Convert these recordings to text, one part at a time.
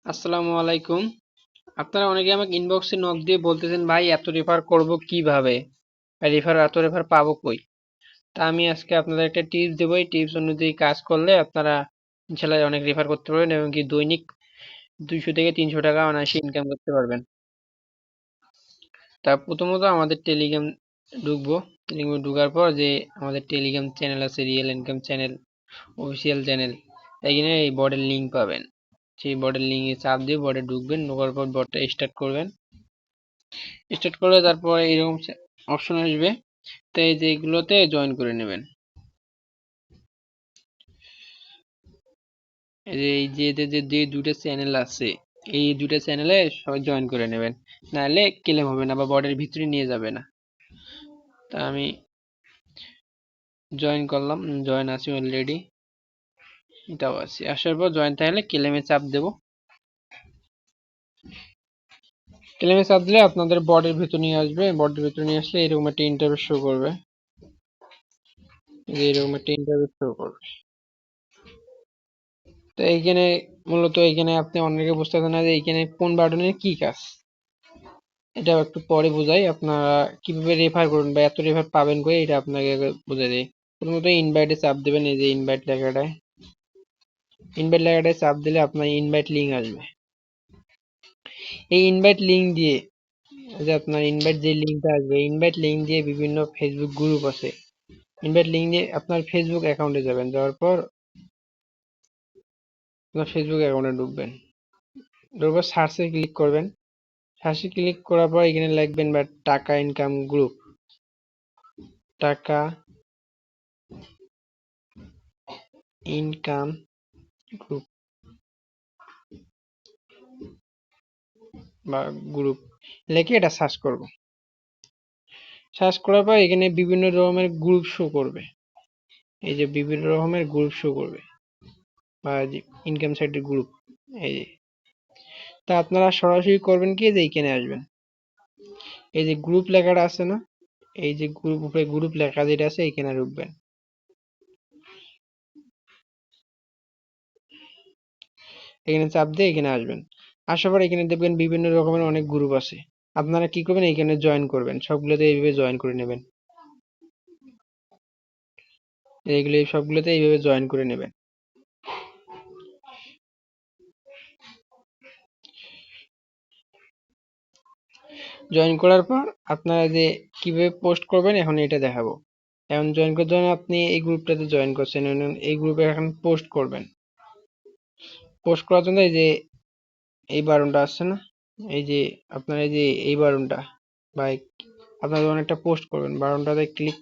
আসসালামু আলাইকুম। আপনারা অনেকে আমাকে ইনবক্সে নক দিয়ে বলতেছেন, ভাই এত রেফার করব কিভাবে, এত রেফার পাবো কই? তা আমি আজকে আপনাদের একটা টিপস দেবো। এই টিপস অনুযায়ী কাজ করলে আপনারা ইনশাল্লাহ অনেক রেফার করতে পারবেন এবং কি দৈনিক 200 থেকে 300 টাকা অনায়াসে ইনকাম করতে পারবেন। তা প্রথমত আমাদের টেলিগ্রাম ঢুকবো। টেলিগ্রামে ঢুকার পর যে আমাদের টেলিগ্রাম চ্যানেল আছে, real income channel, official channel, এখানে এই বোর্ডের লিঙ্ক পাবেন। সেই বোর্ডের লিঙ্কে চাপ দিয়ে বোর্ডে ঢুকবেন, ঢোকার পর বোর্ডটা স্টার্ট করবেন। স্টার্ট করলে তারপরে এরকম অপশন আসবে, তো এই যে এগুলোতে জয়েন করে নেবেন। এই যে এদের যে দুটো চ্যানেল আছে, এই দুটো চ্যানেলে সবাই জয়েন করে নেবেন, নাহলে ক্লেম হবে না বা বোর্ডের ভিতরে নিয়ে যাবে না। তা আমি জয়েন করলাম, জয়েন আছি অলরেডি, এটাও আছি। আসার পর জয়েন থাকলে ক্লেমে চাপ দেব। ক্লেমে চাপ দিলে আপনাদের বোর্ডের ভিতর নিয়ে আসবে। বোর্ডের ভিতর নিয়ে আসলে এরকম একটা ইন্টারফেস শো করবে, এরকম একটা ইন্টারফেস শো করবে। তো এইখানে মূলত এইখানে আপনি অনেকে বুঝতে পারছেন না যে এইখানে কোন বাটনের কি কাজ, এটা একটু পরে বোঝাই। আপনারা কিভাবে রেফার করবেন বা এত রেফার পাবেন করে, এটা আপনাকে আগে বুঝাই দিই। প্রথমত ইনভাইটে চাপ দেবেন, এই যে ইনভাইট লেখাটায় চাপ দিলে আপনার ইনভাইট লিঙ্ক আসবে। এই ইনভাইট লিঙ্ক দিয়ে যে আপনার ইনভাইট যে লিঙ্কটা আসবে, ইনভাইট লিঙ্ক দিয়ে বিভিন্ন ফেসবুক গ্রুপ আছে, ইনভাইট লিঙ্ক দিয়ে আপনার ফেসবুক অ্যাকাউন্টে যাবেন। যাওয়ার পর আপনার ফেসবুক অ্যাকাউন্টে ঢুকবেন, ঢোকার পর সার্চে ক্লিক করবেন। সার্চে ক্লিক করার পর এখানে লিখবেন বা টাকা ইনকাম গ্রুপ, টাকা ইনকাম গ্রুপ বা গ্রুপ লিখে এটা সার্চ করব। সার্চ করার পর এখানে বিভিন্ন রকমের গ্রুপ শো করবে, এই যে বিভিন্ন রকমের গ্রুপ শো করবে বা ইনকাম সাইটের গ্রুপ, এই যে। তা আপনারা সরাসরি করবেন কি, যে এইখানে আসবেন, এই যে গ্রুপ লেখাটা আছে না, এই যে গ্রুপ, উপরে গ্রুপ লেখা যেটা আছে এখানে ঢুকবেন। এখানে চাপ দিয়ে এখানে আসবেন। আসার পর এখানে দেখবেন বিভিন্ন রকমের অনেক গ্রুপ আছে। আপনারা কি করবেন, এখানে জয়েন করবেন, সবগুলোতে এইভাবে জয়েন করে নেবেন। এইগুলো সবগুলোতে এইভাবে জয়েন করে নেবেন। জয়েন করার পর আপনারা যে কিভাবে পোস্ট করবেন এখন এটা দেখাবো। এখন জয়েন করার জন্য আপনি এই গ্রুপটাতে জয়েন করছেন, এই গ্রুপে এখন পোস্ট করবেন। পোস্ট করার জন্য এই যে এই বাটনটা আসছে না, এই যে আপনার এই যে এই বাটনটা, বা আপনার যখন একটা পোস্ট করবেন বাটনটাতে ক্লিক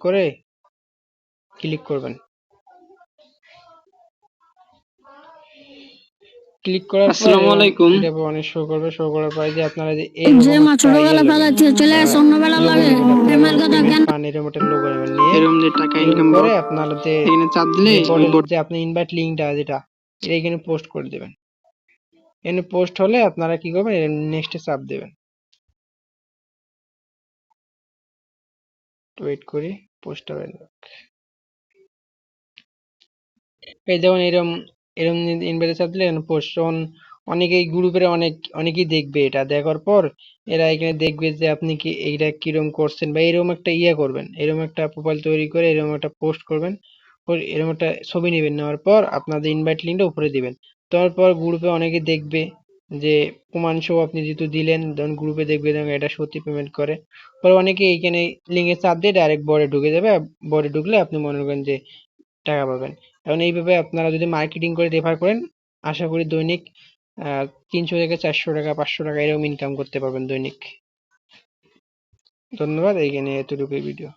করবেন। ক্লিক করার পর আসসালামু আলাইকুম। এটা অনেক শো করবে। শো করার পর যে আপনারা যে এরকম একটা ইয়ে নেবেন, পান এরকম একটা লোগো নেবেন, নিয়ে এরকম যে টাকা এরকম ইনকাম করে বোর্ড, আপনার যে এখানে চাপ দিলে ওই বোর্ডের বোর্ড যে আপনি ইনভাইট লিঙ্কটা যেটা, এটা এখানে পোস্ট করে দেবেন। এখানে পোস্ট হলে আপনারা কি করবেন, নেক্সটে চাপ দেবেন। ওয়েট করি, পোস্ট হবে। এই যেমন এরম এরম ইনভাইটে চাপ দিলে পোস্ট, অনেকেই গ্রুপের অনেকেই দেখবে। এটা দেখার পর এরা এখানে দেখবে যে আপনি কি এইটা কিরকম করছেন, বা এরকম একটা ইয়ে করবেন, এরকম একটা প্রোফাইল তৈরি করে এরকম একটা পোস্ট করবেন, এরকম একটা ছবি নেবেন। নেওয়ার পর আপনাদের ইনভাইট লিঙ্কটা উপরে দিবেন। তারপর গ্রুপে অনেকে দেখবে যে প্রমাণ সহ আপনি যেহেতু দিলেন, তখন গ্রুপে দেখবে এটা সত্যি পেমেন্ট করে। পরে অনেকে এইখানে লিঙ্কে চাপ দিয়ে ডাইরেক্ট বডে ঢুকে যাবে। বডে ঢুকলে আপনি মনে করেন যে টাকা পাবেন। এখন এইভাবে আপনারা যদি মার্কেটিং করে রেফার করেন, আশা করি দৈনিক 300 থেকে 400 টাকা, 500 টাকা এরকম ইনকাম করতে পারবেন দৈনিক। ধন্যবাদ। এইখানে এতটুকুই ভিডিও।